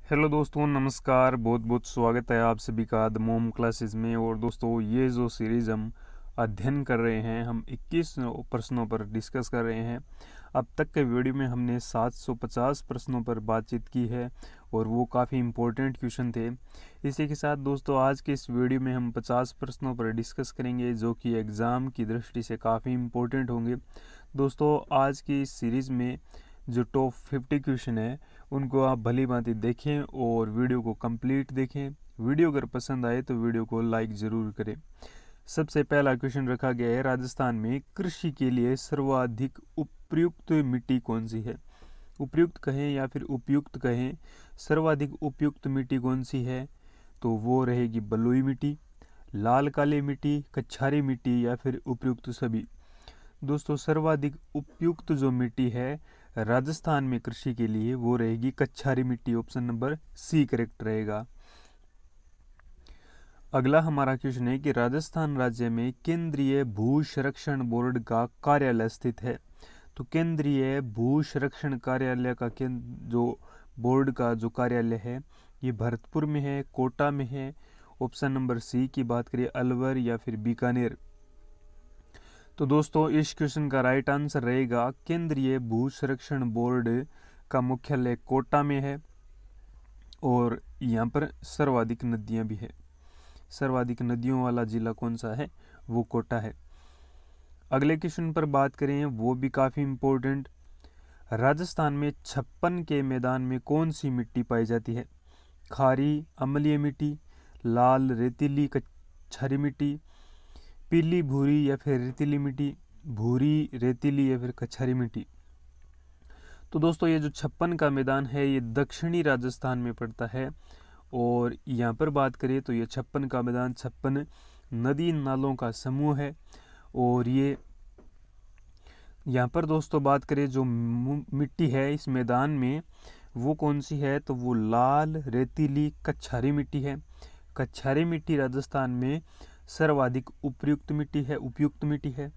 Hello दोस्तों, नमस्कार। बहुत बहुत स्वागत है आप सभी का द मोम क्लासेस में। और दोस्तों, ये जो सीरीज़ हम अध्ययन कर रहे हैं, हम 21 प्रश्नों पर डिस्कस कर रहे हैं। अब तक के वीडियो में हमने 750 प्रश्नों पर बातचीत की है और वो काफ़ी इम्पोर्टेंट क्वेश्चन थे। इसी के साथ दोस्तों, आज के इस वीडियो में हम 50 प्रश्नों पर डिस्कस करेंगे जो कि एग्ज़ाम की दृष्टि से काफ़ी इम्पोर्टेंट होंगे। दोस्तों, आज की इस सीरीज़ में जो टॉप 50 क्वेश्चन है उनको आप भली भांति देखें और वीडियो को कंप्लीट देखें। वीडियो अगर पसंद आए तो वीडियो को लाइक ज़रूर करें। सबसे पहला क्वेश्चन रखा गया है, राजस्थान में कृषि के लिए सर्वाधिक उपयुक्त मिट्टी कौन सी है। उपयुक्त कहें या फिर उपयुक्त कहें, सर्वाधिक उपयुक्त मिट्टी कौन सी है, तो वो रहेगी बलुई मिट्टी, लाल काली मिट्टी, कच्छारी मिट्टी या फिर उपयुक्त सभी। दोस्तों, सर्वाधिक उपयुक्त जो मिट्टी है राजस्थान में कृषि के लिए वो रहेगी कच्छारी मिट्टी। ऑप्शन नंबर सी करेक्ट रहेगा। अगला हमारा क्वेश्चन है कि राजस्थान राज्य में केंद्रीय भू संरक्षण बोर्ड का कार्यालय स्थित है। तो केंद्रीय भू संरक्षण कार्यालय का जो बोर्ड का जो कार्यालय है ये भरतपुर में है, कोटा में है। ऑप्शन नंबर सी की बात करें अलवर या फिर बीकानेर। तो दोस्तों, इस क्वेश्चन का राइट आंसर रहेगा केंद्रीय भू संरक्षण बोर्ड का मुख्यालय कोटा में है और यहाँ पर सर्वाधिक नदियाँ भी है। सर्वाधिक नदियों वाला जिला कौन सा है, वो कोटा है। अगले क्वेश्चन पर बात करें, वो भी काफ़ी इम्पोर्टेंट। राजस्थान में 56 के मैदान में कौन सी मिट्टी पाई जाती है। खारी अम्लीय मिट्टी, लाल रेतीली कच्छारी मिट्टी, पीली भूरी या फिर रेतीली मिट्टी, भूरी रेतीली या फिर कच्छारी मिट्टी। तो दोस्तों, ये जो 56 का मैदान है ये दक्षिणी राजस्थान में पड़ता है। और यहाँ पर बात करें तो ये 56 का मैदान 56 नदी नालों का समूह है। और ये यहाँ पर दोस्तों बात करें जो मिट्टी है इस मैदान में वो कौन सी है, तो वो लाल रेतीली कच्छारी मिट्टी है। कच्छारी मिट्टी राजस्थान में सर्वाधिक उपयुक्त मिट्टी है।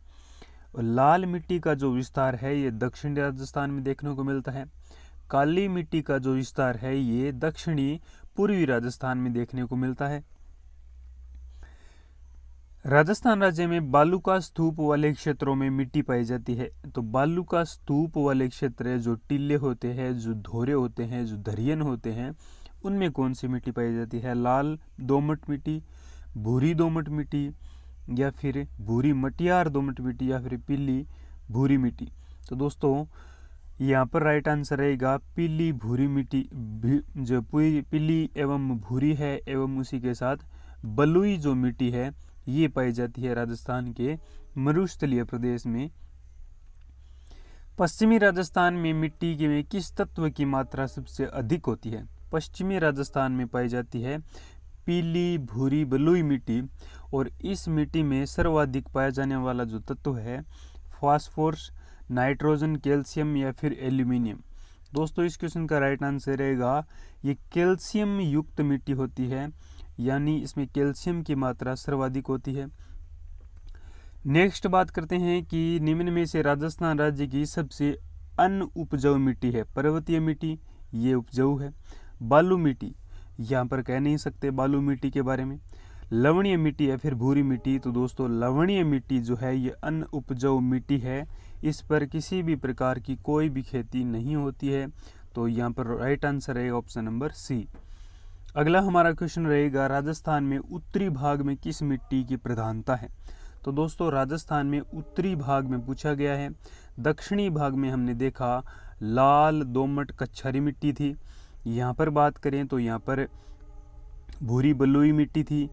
और लाल मिट्टी का जो विस्तार है ये दक्षिणी राजस्थान में देखने को मिलता है। काली मिट्टी का जो विस्तार है ये दक्षिणी पूर्वी राजस्थान में देखने को मिलता है। राजस्थान राज्य में बालू का स्तूप वाले क्षेत्रों में मिट्टी पाई जाती है। तो बालू का स्तूप वाले क्षेत्र जो टीले होते हैं, जो धोरे होते हैं, जो दरियन होते हैं, उनमें कौन सी मिट्टी पाई जाती है। लाल दोमट मिट्टी, भूरी दोमट मिट्टी या फिर भूरी मटियार दोमट मिट्टी या फिर पीली भूरी मिट्टी। तो दोस्तों, यहाँ पर राइट आंसर रहेगा पीली भूरी मिट्टी। जो पीली एवं भूरी है एवं उसी के साथ बलुई जो मिट्टी है ये पाई जाती है राजस्थान के मरुस्थलीय प्रदेश में। पश्चिमी राजस्थान में मिट्टी में किस तत्व की मात्रा सबसे अधिक होती है। पश्चिमी राजस्थान में पाई जाती है पीली भूरी बलुई मिट्टी। और इस मिट्टी में सर्वाधिक पाया जाने वाला जो तत्व है फास्फोरस, नाइट्रोजन, कैल्शियम या फिर एल्यूमिनियम। दोस्तों, इस क्वेश्चन का राइट आंसर रहेगा ये कैल्शियम युक्त मिट्टी होती है, यानी इसमें कैल्शियम की मात्रा सर्वाधिक होती है। नेक्स्ट बात करते हैं कि निम्न में से राजस्थान राज्य की सबसे अनउपजाऊ मिट्टी है। पर्वतीय मिट्टी ये उपजाऊ है। बालू मिट्टी यहाँ पर कह नहीं सकते बालू मिट्टी के बारे में। लवणीय मिट्टी या फिर भूरी मिट्टी। तो दोस्तों, लवणीय मिट्टी जो है ये अनउपजाऊ मिट्टी है, इस पर किसी भी प्रकार की कोई भी खेती नहीं होती है। तो यहाँ पर राइट आंसर रहेगा ऑप्शन नंबर सी। अगला हमारा क्वेश्चन रहेगा, राजस्थान में उत्तरी भाग में किस मिट्टी की प्रधानता है। तो दोस्तों, राजस्थान में उत्तरी भाग में पूछा गया है। दक्षिणी भाग में हमने देखा लाल दोमट कच्छारी मिट्टी थी। यहाँ पर बात करें तो यहाँ पर भूरी बलुई मिट्टी थी।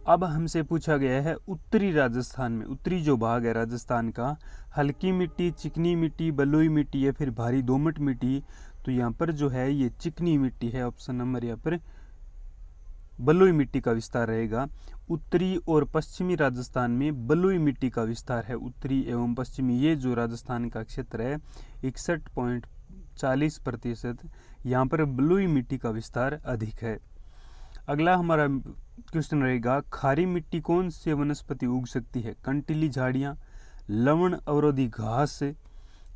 अब हमसे पूछा गया है उत्तरी राजस्थान में, उत्तरी जो भाग है राजस्थान का, हल्की मिट्टी, चिकनी मिट्टी, बलुई मिट्टी या फिर भारी दोमट मिट्टी। तो यहाँ पर जो है ये चिकनी मिट्टी है। ऑप्शन नंबर यहाँ पर बलुई मिट्टी का विस्तार रहेगा। उत्तरी और पश्चिमी राजस्थान में बलुई मिट्टी का विस्तार है। उत्तरी एवं पश्चिमी ये जो राजस्थान का क्षेत्र है 61.40% यहाँ पर बलुई मिट्टी का विस्तार अधिक है। अगला हमारा क्वेश्चन रहेगा, खारी मिट्टी कौन से वनस्पति उग सकती है। कंटीली झाड़ियाँ, लवण अवरोधी घास,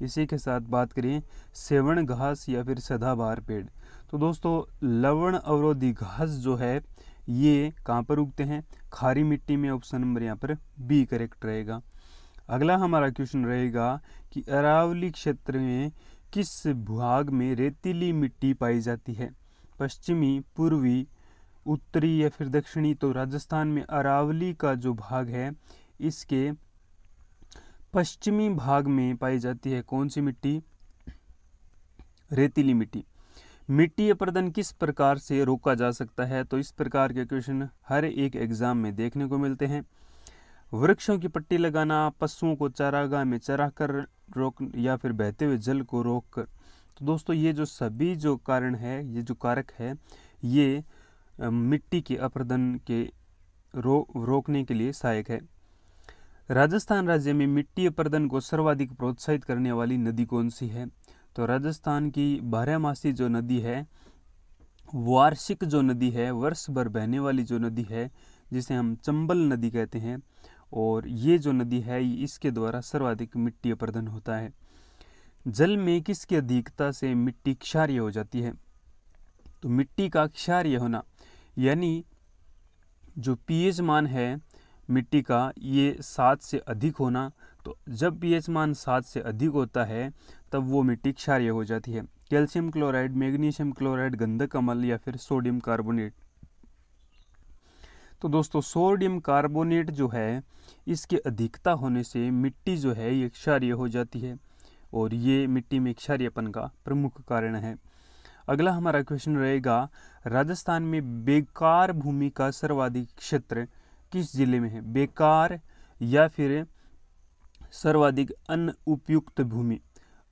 इसी के साथ बात करें सेवण घास या फिर सदाबहार पेड़। तो दोस्तों लवण अवरोधी घास जो है ये कहाँ पर उगते हैं? खारी मिट्टी में। ऑप्शन नंबर यहाँ पर बी करेक्ट रहेगा। अगला हमारा क्वेश्चन रहेगा कि अरावली क्षेत्र में किस भाग में रेतीली मिट्टी पाई जाती है? पश्चिमी, पूर्वी, उत्तरी या फिर दक्षिणी? तो राजस्थान में अरावली का जो भाग है इसके पश्चिमी भाग में पाई जाती है कौन सी मिट्टी? रेतीली मिट्टी। मिट्टी अपरदन किस प्रकार से रोका जा सकता है? तो इस प्रकार के क्वेश्चन हर एक एग्जाम में देखने को मिलते हैं। वृक्षों की पट्टी लगाना, पशुओं को चारागाह में चरा कर रोक, या फिर बहते हुए जल को रोक कर। तो दोस्तों ये जो सभी जो कारण है, ये जो कारक है, ये मिट्टी के अपरदन के रोकने के लिए सहायक है। राजस्थान राज्य में मिट्टी अपरदन को सर्वाधिक प्रोत्साहित करने वाली नदी कौन सी है? तो राजस्थान की बारहमासी जो नदी है, वार्षिक जो नदी है, वर्ष भर बहने वाली जो नदी है, जिसे हम चंबल नदी कहते हैं, और ये जो नदी है इसके द्वारा सर्वाधिक मिट्टी अपरदन होता है। जल में किसकी अधिकता से मिट्टी क्षारीय हो जाती है? तो मिट्टी का क्षारीय होना, यानी जो पीएच मान है मिट्टी का ये 7 से अधिक होना। तो जब पीएच मान 7 से अधिक होता है तब वो मिट्टी क्षारीय हो जाती है। कैल्शियम क्लोराइड, मैग्नीशियम क्लोराइड, गंधक अम्ल या फिर सोडियम कार्बोनेट? तो दोस्तों सोडियम कार्बोनेट जो है इसके अधिकता होने से मिट्टी जो है ये क्षारीय हो जाती है, और ये मिट्टी में क्षारीयपन का प्रमुख कारण है। अगला हमारा क्वेश्चन रहेगा, राजस्थान में बेकार भूमि का सर्वाधिक क्षेत्र किस जिले में है? बेकार या फिर सर्वाधिक अनुपयुक्त भूमि?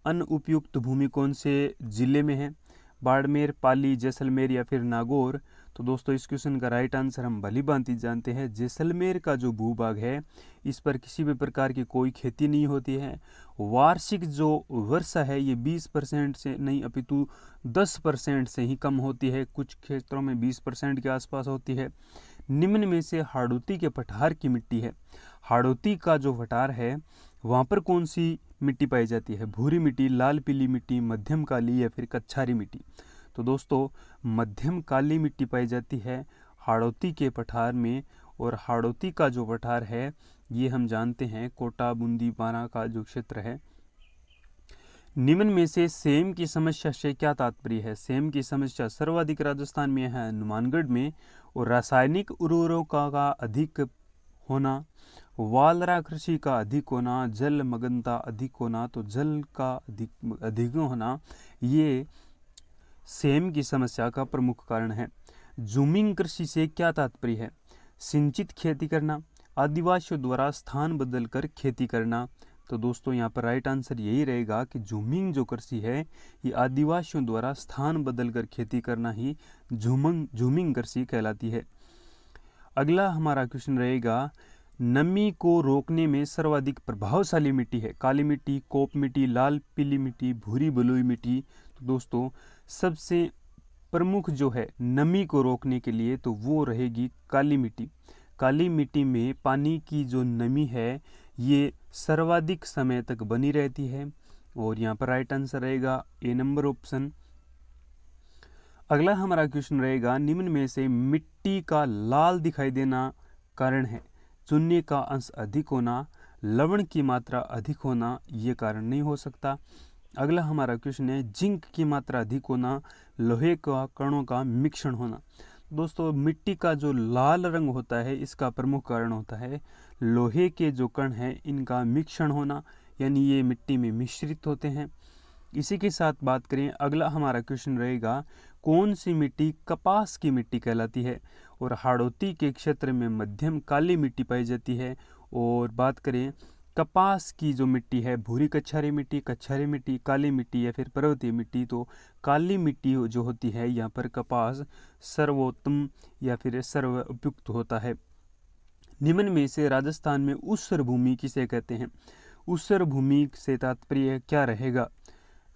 अनुपयुक्त भूमि कौन से जिले में है? बाड़मेर, पाली, जैसलमेर या फिर नागौर? तो दोस्तों इस क्वेश्चन का राइट आंसर हम भली भांति जानते हैं, जैसलमेर का जो भूभाग है इस पर किसी भी प्रकार की कोई खेती नहीं होती है। वार्षिक जो वर्षा है ये 20% से नहीं अपितु 10% से ही कम होती है, कुछ क्षेत्रों में 20% के आसपास होती है। निम्न में से हाड़ौती के पठार की मिट्टी है, हाड़ौती का जो पठार है वहाँ पर कौन सी मिट्टी पाई जाती है? भूरी मिट्टी, लाल पीली मिट्टी, मध्यम काली या फिर कच्छारी मिट्टी? तो दोस्तों मध्यम काली मिट्टी पाई जाती है हाड़ौती के पठार में, और हाड़ौती का जो पठार है ये हम जानते हैं कोटा, बूंदी, बारा का जो क्षेत्र है। निम्न में से सेम की समस्या से क्या तात्पर्य है? सेम की समस्या सर्वाधिक राजस्थान में है हनुमानगढ़ में, और रासायनिक उर्वरकों का अधिक होना, वालरा कृषि का अधिक होना, जल मग्नता अधिक होना। तो जल का अधिक होना ये सेम की समस्या का प्रमुख कारण है। जूमिंग कृषि से क्या तात्पर्य है? सिंचित खेती करना, आदिवासियों द्वारा स्थान बदलकर खेती करना। तो दोस्तों यहाँ पर राइट आंसर यही रहेगा कि जूमिंग जो कृषि है ये आदिवासियों द्वारा स्थान बदलकर खेती करना ही जूमिंग कृषि कहलाती है। अगला हमारा क्वेश्चन रहेगा, नमी को रोकने में सर्वाधिक प्रभावशाली मिट्टी है? काली मिट्टी, कोप मिट्टी, लाल पीली मिट्टी, भूरी बलुई मिट्टी? तो दोस्तों सबसे प्रमुख जो है नमी को रोकने के लिए तो वो रहेगी काली मिट्टी। काली मिट्टी में पानी की जो नमी है ये सर्वाधिक समय तक बनी रहती है, और यहाँ पर राइट आंसर रहेगा ए नंबर ऑप्शन। अगला हमारा क्वेश्चन रहेगा, निम्न में से मिट्टी का लाल दिखाई देना कारण है? चूने का अंश अधिक होना, लवण की मात्रा अधिक होना, ये कारण नहीं हो सकता। अगला हमारा क्वेश्चन है, जिंक की मात्रा अधिक होना, लोहे का कणों का मिश्रण होना। दोस्तों मिट्टी का जो लाल रंग होता है इसका प्रमुख कारण होता है लोहे के जो कण हैं इनका मिश्रण होना, यानी ये मिट्टी में मिश्रित होते हैं। इसी के साथ बात करें, अगला हमारा क्वेश्चन रहेगा, कौन सी मिट्टी कपास की मिट्टी कहलाती है? और हाड़ौती के क्षेत्र में मध्यम काली मिट्टी पाई जाती है। और बात करें कपास की जो मिट्टी है, भूरी कच्छारी मिट्टी, काली मिट्टी या फिर पर्वतीय मिट्टी? तो काली मिट्टी जो होती है यहाँ पर कपास सर्वोत्तम या फिर सर्व उपयुक्त होता है। निम्न में से राजस्थान में ऊसर भूमि किसे कहते हैं? ऊसर भूमि से तात्पर्य क्या रहेगा?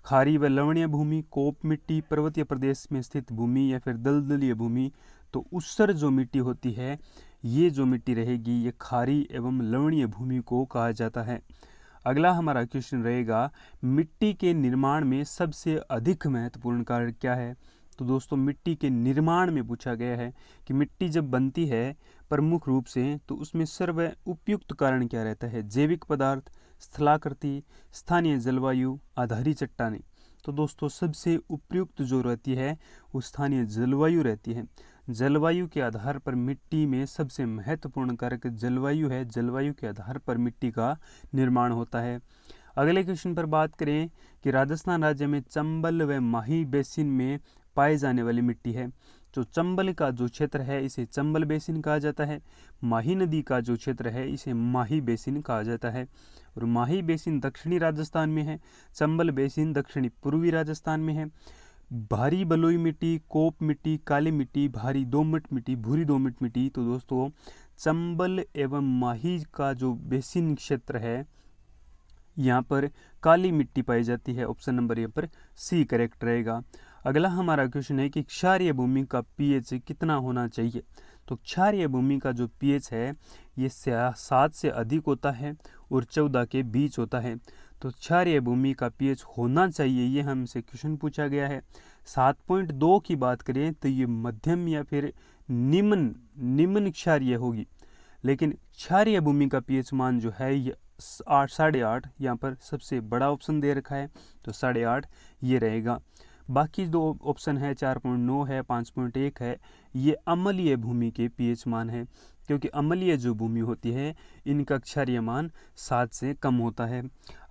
खारी व लवणीय भूमि, कोप मिट्टी, पर्वतीय प्रदेश में स्थित भूमि या फिर दलदलीय भूमि? तो ऊसर जो मिट्टी होती है ये जो मिट्टी रहेगी ये खारी एवं लवणीय भूमि को कहा जाता है। अगला हमारा क्वेश्चन रहेगा, मिट्टी के निर्माण में सबसे अधिक महत्वपूर्ण कार्य क्या है? तो दोस्तों मिट्टी के निर्माण में पूछा गया है कि मिट्टी जब बनती है प्रमुख रूप से तो उसमें सर्व उपयुक्त कारण क्या रहता है? जैविक पदार्थ, स्थलाकृति, स्थानीय जलवायु, आधारी चट्टानें। तो दोस्तों सबसे उपयुक्त जो रहती है वो स्थानीय जलवायु रहती है। जलवायु के आधार पर मिट्टी में सबसे महत्वपूर्ण कारक जलवायु है। जलवायु के आधार पर मिट्टी का निर्माण होता है। अगले क्वेश्चन पर बात करें कि राजस्थान राज्य में चंबल व माही बेसिन में पाए जाने वाली मिट्टी है। तो चंबल का जो क्षेत्र है इसे चंबल बेसिन कहा जाता है। माही नदी का जो क्षेत्र है इसे माही बेसिन कहा जाता है। और माही बेसिन दक्षिणी राजस्थान में है, चंबल बेसिन दक्षिणी पूर्वी राजस्थान में है। भारी बलुई मिट्टी, कोप मिट्टी, काली मिट्टी, भारी दोमट मिट्टी, भूरी दोमट मिट्टी। तो दोस्तों चंबल एवं माही का जो बेसिन क्षेत्र है यहाँ पर काली मिट्टी पाई जाती है। ऑप्शन नंबर यहाँ पर सी करेक्ट रहेगा। अगला हमारा क्वेश्चन है कि क्षारीय भूमि का पीएच कितना होना चाहिए? तो क्षारीय भूमि का जो पीएच है ये 7 से अधिक होता है और 14 के बीच होता है। तो क्षारीय भूमि का पीएच होना चाहिए, ये हमसे क्वेश्चन पूछा गया है। 7.2 की बात करें तो ये मध्यम या फिर निम्न क्षारीय होगी, लेकिन क्षारीय भूमि का पीएच मान जो है ये 8.5 यहाँ पर सबसे बड़ा ऑप्शन दे रखा है, तो 8.5 ये रहेगा। बाकी दो ऑप्शन है 4.9 है, 5.1 है, ये अम्लीय भूमि के पीएच मान है, क्योंकि अम्लीय जो भूमि होती है इनका क्षारीय मान 7 से कम होता है।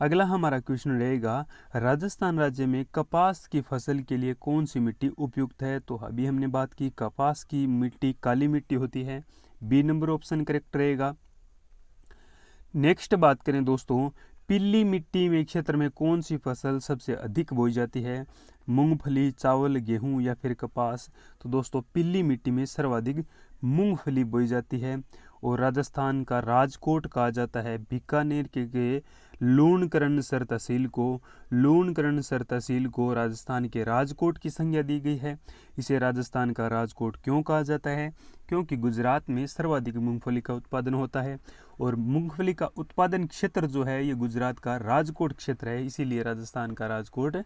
अगला हमारा क्वेश्चन रहेगा राजस्थान राज्य में कपास की फसल के लिए कौन सी मिट्टी उपयुक्त है? तो अभी हमने बात की कपास की मिट्टी काली मिट्टी होती है, बी नंबर ऑप्शन करेक्ट रहेगा। नेक्स्ट बात करें दोस्तों, पीली मिट्टी में क्षेत्र में कौन सी फसल सबसे अधिक बोई जाती है? मूंगफली, चावल, गेहूं या फिर कपास? तो दोस्तों पीली मिट्टी में सर्वाधिक मूंगफली बोई जाती है और राजस्थान का राजकोट कहा जाता है। बीकानेर के लूणकरणसर तहसील को राजस्थान के राजकोट की संज्ञा दी गई है। इसे राजस्थान का राजकोट क्यों कहा जाता है? क्योंकि गुजरात में सर्वाधिक मूंगफली का उत्पादन होता है और मूंगफली का उत्पादन क्षेत्र जो है ये गुजरात का राजकोट क्षेत्र है, इसीलिए राजस्थान का राजकोट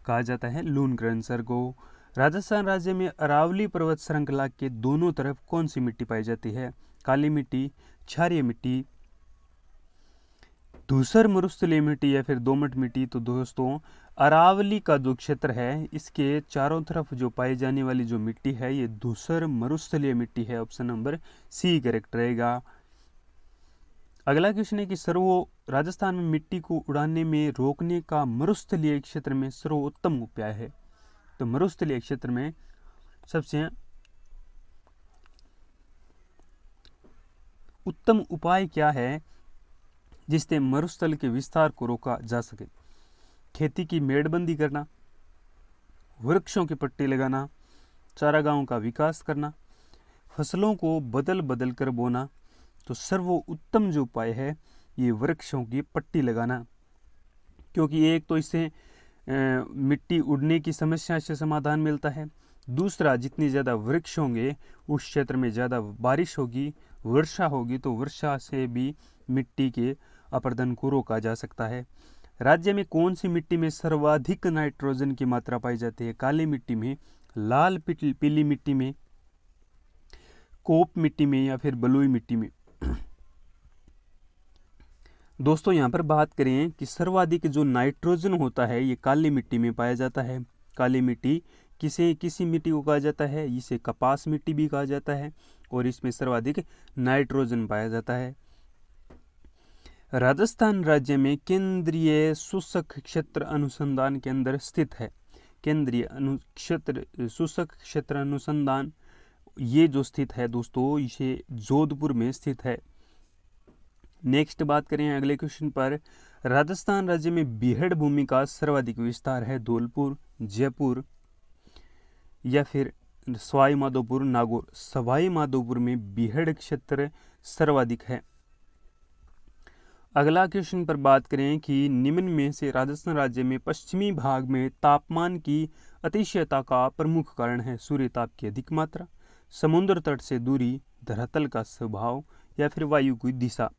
कहा जाता है लूणकरणसर को। राजस्थान राज्य में अरावली पर्वत श्रृंखला के दोनों तरफ कौन सी मिट्टी पाई जाती है? काली मिट्टी, क्षारीय मिट्टी, धूसर मरुस्थलीय मिट्टी या फिर दोमट मिट्टी? तो दोस्तों अरावली का जो क्षेत्र है इसके चारों तरफ जो पाई जाने वाली जो मिट्टी है ये धूसर मरुस्थलीय मिट्टी है। ऑप्शन नंबर सी करेक्ट रहेगा। अगला क्वेश्चन है कि राजस्थान में मिट्टी को उड़ाने में रोकने का मरुस्थलीय क्षेत्र में सर्वोत्तम उपाय है। तो मरुस्थलीय क्षेत्र में सबसे उत्तम उपाय क्या है जिससे मरुस्थल के विस्तार को रोका जा सके? खेती की मेड़बंदी करना, वृक्षों की पट्टी लगाना, चारागाहों का विकास करना, फसलों को बदल बदल कर बोना। तो सर्वोत्तम जो उपाय है ये वृक्षों की पट्टी लगाना, क्योंकि एक तो इससे मिट्टी उड़ने की समस्या से समाधान मिलता है, दूसरा जितनी ज़्यादा वृक्ष होंगे उस क्षेत्र में ज़्यादा बारिश होगी, वर्षा होगी, तो वर्षा से भी मिट्टी के अपरदन को रोका जा सकता है। राज्य में कौन सी मिट्टी में सर्वाधिक नाइट्रोजन की मात्रा पाई जाती है? काली मिट्टी में, लाल पीली मिट्टी में, कोप मिट्टी में या फिर बलुई मिट्टी में? दोस्तों यहाँ पर बात करें कि सर्वाधिक जो नाइट्रोजन होता है ये काली मिट्टी में पाया जाता है। काली मिट्टी किसी मिट्टी को कहा जाता है, इसे कपास मिट्टी भी कहा जाता है और इसमें सर्वाधिक नाइट्रोजन पाया जाता है। राजस्थान राज्य में केंद्रीय शुष्क क्षेत्र अनुसंधान केंद्र स्थित है। केंद्रीय शुष्क क्षेत्र अनुसंधान ये जो स्थित है दोस्तों इसे जोधपुर में स्थित है। नेक्स्ट बात करें अगले क्वेश्चन पर, राजस्थान राज्य में बीहड़ भूमि का सर्वाधिक विस्तार है। धौलपुर, जयपुर या फिर सवाई माधोपुर, नागौर? सवाई माधोपुर में बीहड़ क्षेत्र सर्वाधिक है। अगला क्वेश्चन पर बात करें कि निम्न में से राजस्थान राज्य में पश्चिमी भाग में तापमान की अतिशयता का प्रमुख कारण है? सूर्य ताप की अधिक मात्रा, समुद्र तट से दूरी, धरातल का स्वभाव या फिर वायु की दिशा?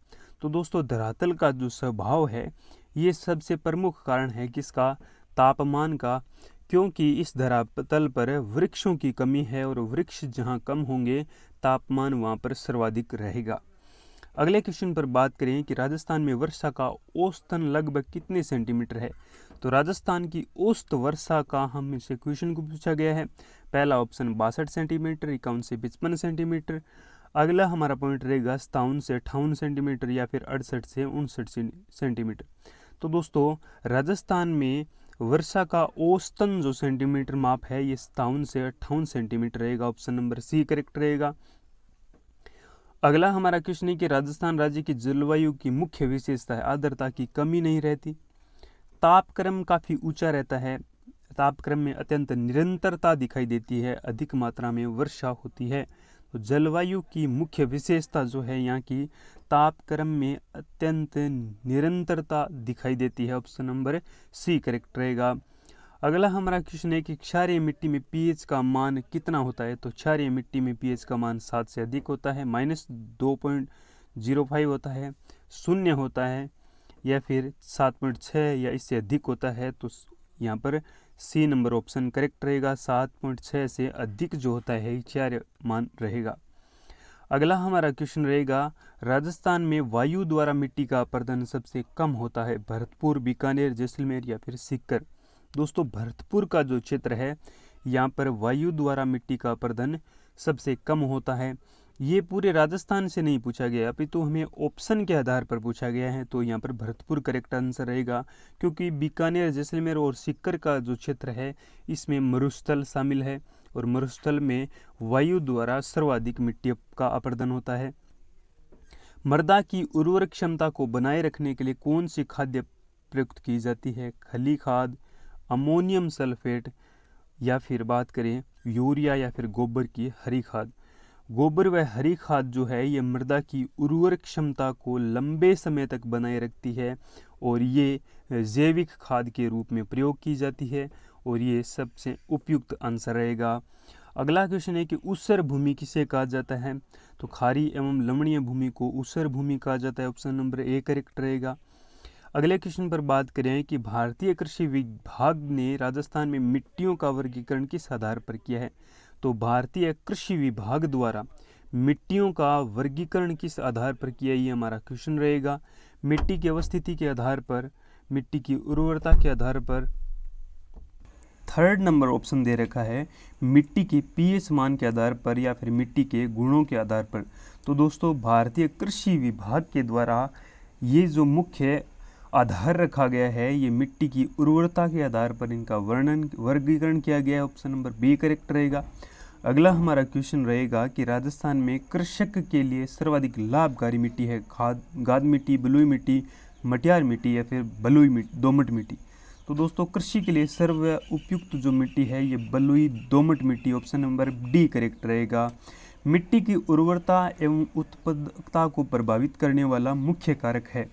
तो दोस्तों धरातल का जो स्वभाव है ये सबसे प्रमुख कारण है किसका? तापमान का, क्योंकि इस धरातल पर वृक्षों की कमी है और वृक्ष जहाँ कम होंगे तापमान वहाँ पर सर्वाधिक रहेगा। अगले क्वेश्चन पर बात करें कि राजस्थान में वर्षा का औसतन लगभग कितने सेंटीमीटर है। तो राजस्थान की औसत वर्षा का हम से क्वेश्चन को पूछा गया है। पहला ऑप्शन 62 सेंटीमीटर, 51 से 55 सेंटीमीटर। अगला हमारा पॉइंट रहेगा 57 से 58 सेंटीमीटर या फिर 68 से 59 सेंटीमीटर। तो दोस्तों राजस्थान में वर्षा का औसतन जो सेंटीमीटर माप है ये 57 से 58 सेंटीमीटर रहेगा। ऑप्शन नंबर सी करेक्ट रहेगा। अगला हमारा क्वेश्चन है कि राजस्थान राज्य की जलवायु की मुख्य विशेषता है आर्द्रता की कमी नहीं रहती, तापक्रम काफ़ी ऊंचा रहता है, तापक्रम में अत्यंत निरंतरता दिखाई देती है, अधिक मात्रा में वर्षा होती है। तो जलवायु की मुख्य विशेषता जो है यहाँ की तापक्रम में अत्यंत निरंतरता दिखाई देती है। ऑप्शन नंबर सी करेक्ट रहेगा। अगला हमारा क्वेश्चन है कि क्षारीय मिट्टी में पीएच का मान कितना होता है। तो क्षारीय मिट्टी में पीएच का मान 7 से अधिक होता है, -2.05 होता है, 0 होता है या फिर 7.6 या इससे अधिक होता है। तो यहाँ पर सी नंबर ऑप्शन करेक्ट रहेगा। 7.6 से अधिक जो होता है क्षारीय मान रहेगा। अगला हमारा क्वेश्चन रहेगा राजस्थान में वायु द्वारा मिट्टी का अपरदन सबसे कम होता है, भरतपुर, बीकानेर, जैसलमेर या फिर सीकर। दोस्तों भरतपुर का जो क्षेत्र है यहाँ पर वायु द्वारा मिट्टी का अपरदन सबसे कम होता है। ये पूरे राजस्थान से नहीं पूछा गया अपितु हमें ऑप्शन के आधार पर पूछा गया है। तो यहाँ पर भरतपुर करेक्ट आंसर रहेगा, क्योंकि बीकानेर, जैसलमेर और सीकर का जो क्षेत्र है इसमें मरुस्थल शामिल है और मरुस्थल में वायु द्वारा सर्वाधिक मिट्टी का अपरदन होता है। मृदा की उर्वरक क्षमता को बनाए रखने के लिए कौन सी खाद्य प्रयुक्त की जाती है। खली खाद, अमोनियम सल्फेट या फिर बात करें यूरिया या फिर गोबर की हरी खाद। गोबर व हरी खाद जो है ये मृदा की उर्वरक क्षमता को लंबे समय तक बनाए रखती है और ये जैविक खाद के रूप में प्रयोग की जाती है और ये सबसे उपयुक्त आंसर रहेगा। अगला क्वेश्चन है कि ऊसर भूमि किसे कहा जाता है। तो खारी एवं लवणीय भूमि को ऊसर भूमि कहा जाता है। ऑप्शन नंबर ए करेक्ट रहेगा। अगले क्वेश्चन पर बात करें कि भारतीय कृषि विभाग ने राजस्थान में मिट्टियों का वर्गीकरण किस आधार पर किया है। तो भारतीय कृषि विभाग द्वारा मिट्टियों का वर्गीकरण किस आधार पर किया, ये हमारा क्वेश्चन रहेगा। मिट्टी की अवस्थिति के आधार पर, मिट्टी की उर्वरता के आधार पर। थर्ड नंबर ऑप्शन दे रखा है मिट्टी के पीएच मान के आधार पर या फिर मिट्टी के गुणों के आधार पर। तो दोस्तों भारतीय कृषि विभाग के द्वारा ये जो मुख्य आधार रखा गया है ये मिट्टी की उर्वरता के आधार पर इनका वर्गीकरण किया गया है। ऑप्शन नंबर बी करेक्ट रहेगा। अगला हमारा क्वेश्चन रहेगा कि राजस्थान में कृषक के लिए सर्वाधिक लाभकारी मिट्टी है गाद मिट्टी, बलुई मिट्टी, मटियार मिट्टी या फिर बलुई मिट्टी, दोमट मिट्टी। तो दोस्तों कृषि के लिए सर्व उपयुक्त जो मिट्टी है ये बलुई दोमट मिट्टी। ऑप्शन नंबर डी करेक्ट रहेगा। मिट्टी की उर्वरता एवं उत्पादकता को प्रभावित करने वाला मुख्य कारक है।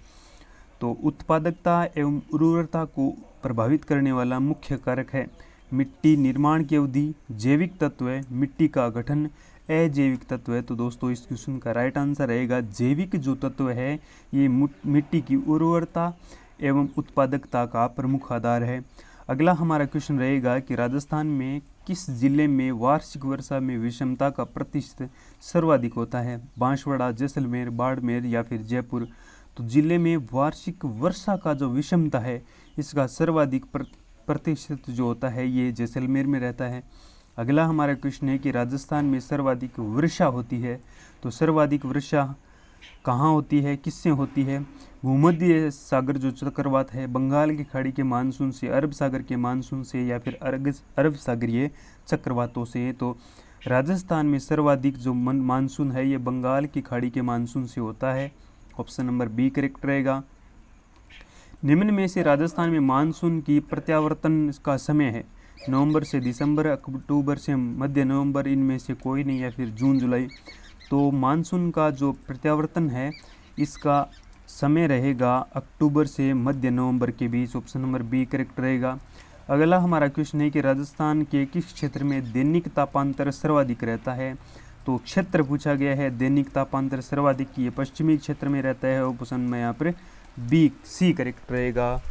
तो उत्पादकता एवं उर्वरता को प्रभावित करने वाला मुख्य कारक है मिट्टी निर्माण की अवधि, जैविक तत्व, मिट्टी का गठन, अजैविक तत्व है। तो दोस्तों इस क्वेश्चन का राइट आंसर रहेगा जैविक जो तत्व है ये मिट्टी की उर्वरता एवं उत्पादकता का प्रमुख आधार है। अगला हमारा क्वेश्चन रहेगा कि राजस्थान में किस जिले में वार्षिक वर्षा में विषमता का प्रतिशत सर्वाधिक होता है। बांसवाड़ा, जैसलमेर, बाड़मेर या फिर जयपुर। तो जिले में वार्षिक वर्षा का जो विषमता है इसका सर्वाधिक प्रतिशत जो होता है ये जैसलमेर में रहता है। अगला हमारा क्वेश्चन है कि राजस्थान में सर्वाधिक वर्षा होती है। तो सर्वाधिक वर्षा कहाँ होती है, किससे होती है। भूमध्य सागर जो चक्रवात है, बंगाल की खाड़ी के मानसून से, अरब सागर के मानसून से या फिर अरब सागरीय चक्रवातों से। तो राजस्थान में सर्वाधिक जो मानसून है ये बंगाल की खाड़ी के मानसून से होता है। ऑप्शन नंबर बी करेक्ट रहेगा। निम्न में से राजस्थान में मानसून की प्रत्यावर्तन का समय है नवंबर से दिसंबर, अक्टूबर से मध्य नवंबर, इनमें से कोई नहीं, या फिर जून जुलाई। तो मानसून का जो प्रत्यावर्तन है इसका समय रहेगा अक्टूबर से मध्य नवंबर के बीच। ऑप्शन नंबर बी करेक्ट रहेगा। अगला हमारा क्वेश्चन है कि राजस्थान के किस क्षेत्र में दैनिक तापांतर सर्वाधिक रहता है। तो क्षेत्र पूछा गया है दैनिक तापांतर सर्वाधिक, ये पश्चिमी क्षेत्र में रहता है। ऑप्शन में यहाँ पर बी सी करेक्ट रहेगा।